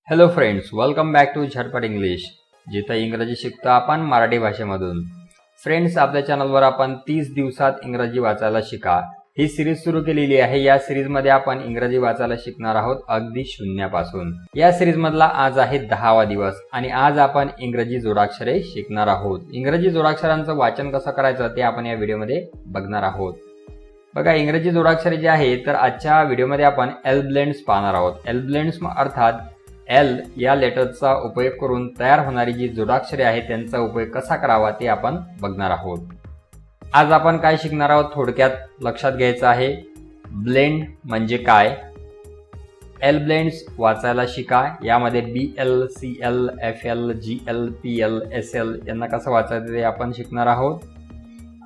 Hello friends, welcome back to झटपट English, जिथे इंग्रजी शिकतो आपण मराठी भाषेमधून. फ्रेंड्स, आपल्या चॅनलवर आपण 30 दिवसात इंग्रजी वाचायला शिका ही सिरीज सुरू केलेली आहे. या सिरीजमध्ये आपण इंग्रजी वाचायला शिकणार आहोत अगदी शून्यापासून. या सिरीजमधला आज आहे 10वा दिवस आणि आज आपण इंग्रजी जोडाक्षरे शिकणार आहोत. इंग्रजी जोडाक्षरांचं वाचन कसं करायचं ते आपण या व्हिडिओमध्ये बघणार आहोत. बघा, इंग्रजी जोडाक्षरे जे आहे तर आजच्या व्हिडिओमध्ये आपण एल ब्लेंड्स पाहणार आहोत. एल ब्लेंड्स अर्थात एल या लेटरचा उपयोग करून तयार होणारी जी जोडाक्षरे आहेत त्यांचा उपयोग कसा करावा ते आपण बघणार आहोत. आज आपण काय शिकणार आहोत थोडक्यात लक्षात घ्यायचं आहे. ब्लेंड म्हणजे काय, एल ब्लेंड्स वाचायला शिका. यामध्ये BL, CL, FL, GL, PL, SL यांना कसं वाचायचं ते आपण शिकणार आहोत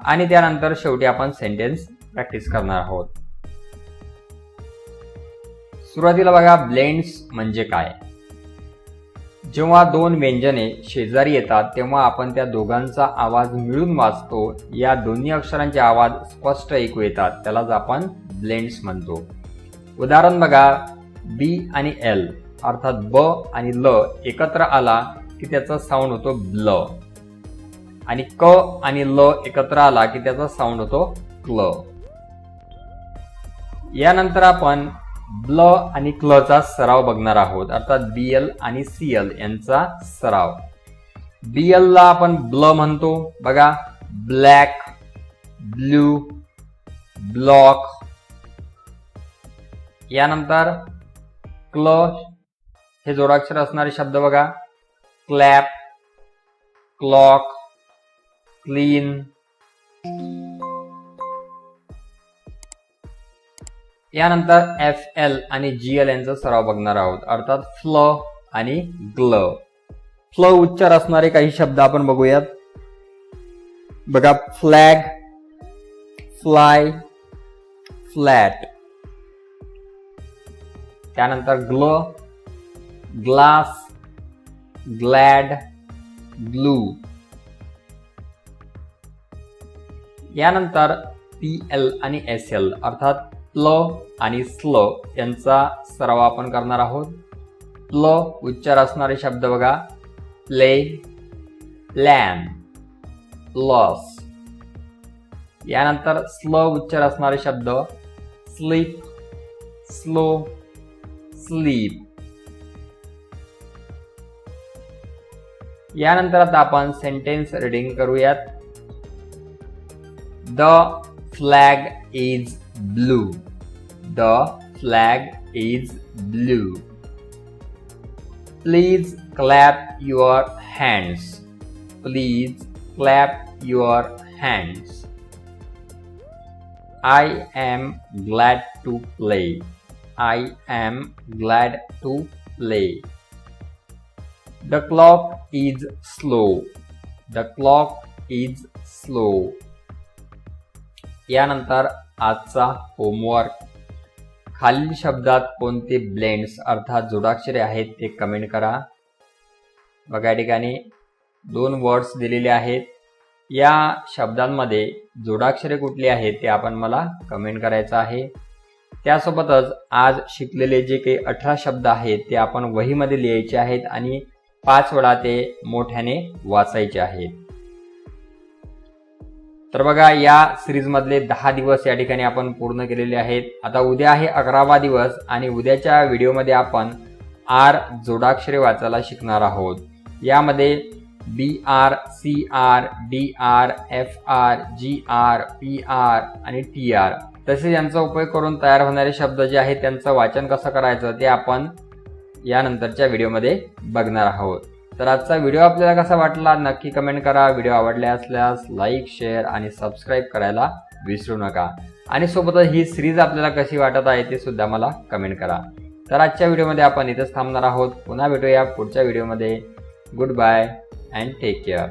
आणि त्यानंतर शेवटी आपण सेंटेन्स प्रॅक्टिस करणार आहोत. सुरुवातीला बघा, ब्लेंड्स म्हणजे काय. जेव्हा दोन व्यंजने शेजारी येतात तेव्हा आपण त्या दोघांचा आवाज मिळून वाचतो. या दोन्ही अक्षरांचे आवाज स्पष्ट ऐकू येतात, त्यालाच आपण ब्लेंड्स म्हणतो. उदाहरण बघा, B आणि L अर्थात ब आणि ल एकत्र आला की त्याचा साऊंड होतो ब्ल आणि क आणि ल एकत्र आला की त्याचा साऊंड होतो क्ल. यानंतर आपण ब्ल आणि क्लचा सराव बघणार आहोत, अर्थात BL आणि CL यांचा सराव. BL ला आपण ब्ल म्हणतो. बघा, ब्लॅक, ब्ल्यू, ब्लॉक. यानंतर क्ल हे जोडाक्षर असणारे शब्द बघा, क्लॅप, क्लॉक, क्लीन. यानंतर FL आणि GL यांचा सराव बघणार आहोत, अर्थात फ्ल आणि ग्ल. फ्ल उच्चार असणारे काही शब्द आपण बघूयात. बघा, फ्लॅग, फ्लाय, फ्लॅट. त्यानंतर ग्ल, ग्लास, ग्लॅड, ग्लू. यानंतर PL आणि SL अर्थात प्ल आणि स्ल यांचा सराव आपण करणार आहोत. प्ल उच्चार असणारे शब्द बघा, प्ले, प्लॅन, लॉस. यानंतर स्ल उच्चार असणारे शब्द, स्लीप, स्लो, स्लीप. यानंतर आता आपण सेंटेन्स रीडिंग करूयात. The flag is blue. The flag is blue. Please clap your hands. Please clap your hands. I am glad to play. I am glad to play. The clock is slow. The clock is slow. यानंतर आजचा homework. खालील शब्दात कोणते blends अर्थात जोडाक्षरे आहेत ते comment करा. बघा, या ठिकाणी 2 वर्ड्स दिलेले आहेत. या शब्दांमध्ये जोडाक्षरे कुठली आहेत ते आपण मला कमेंट करायचं आहे. त्यासोबतच आज शिकलेले जे काही 18 शब्द आहेत ते आपण वहीमध्ये लिहायचे आहेत आणि 5 वेळा ते मोठ्याने वाचायचे आहेत. तर बघा, या सिरीज मधले 10 दिवस या ठिकाणी आपण पूर्ण केलेले आहेत. आता उद्या आहे 11वा दिवस आणि उद्याच्या व्हिडिओमध्ये आपण R जोडाक्षरे वाचायला शिकणार आहोत. यामध्ये BR, CR, DR, FR, GR, PR आणि TR तसेच यांचा उपयोग करून तयार होणारे शब्द जे आहेत त्यांचं वाचन कसं करायचं ते आपण यानंतरच्या व्हिडिओमध्ये बघणार आहोत. तर आजचा व्हिडिओ आपल्याला कसा वाटला नक्की कमेंट करा. व्हिडिओ आवडले असल्यास लाईक, शेअर आणि सबस्क्राईब करायला विसरू नका आणि सोबतच ही सिरीज आपल्याला कशी वाटत आहे ते सुद्धा मला कमेंट करा. तर आजच्या व्हिडिओमध्ये आपण इथेच थांबणार आहोत. पुन्हा भेटूया पुढच्या व्हिडिओमध्ये. Goodbye and take care.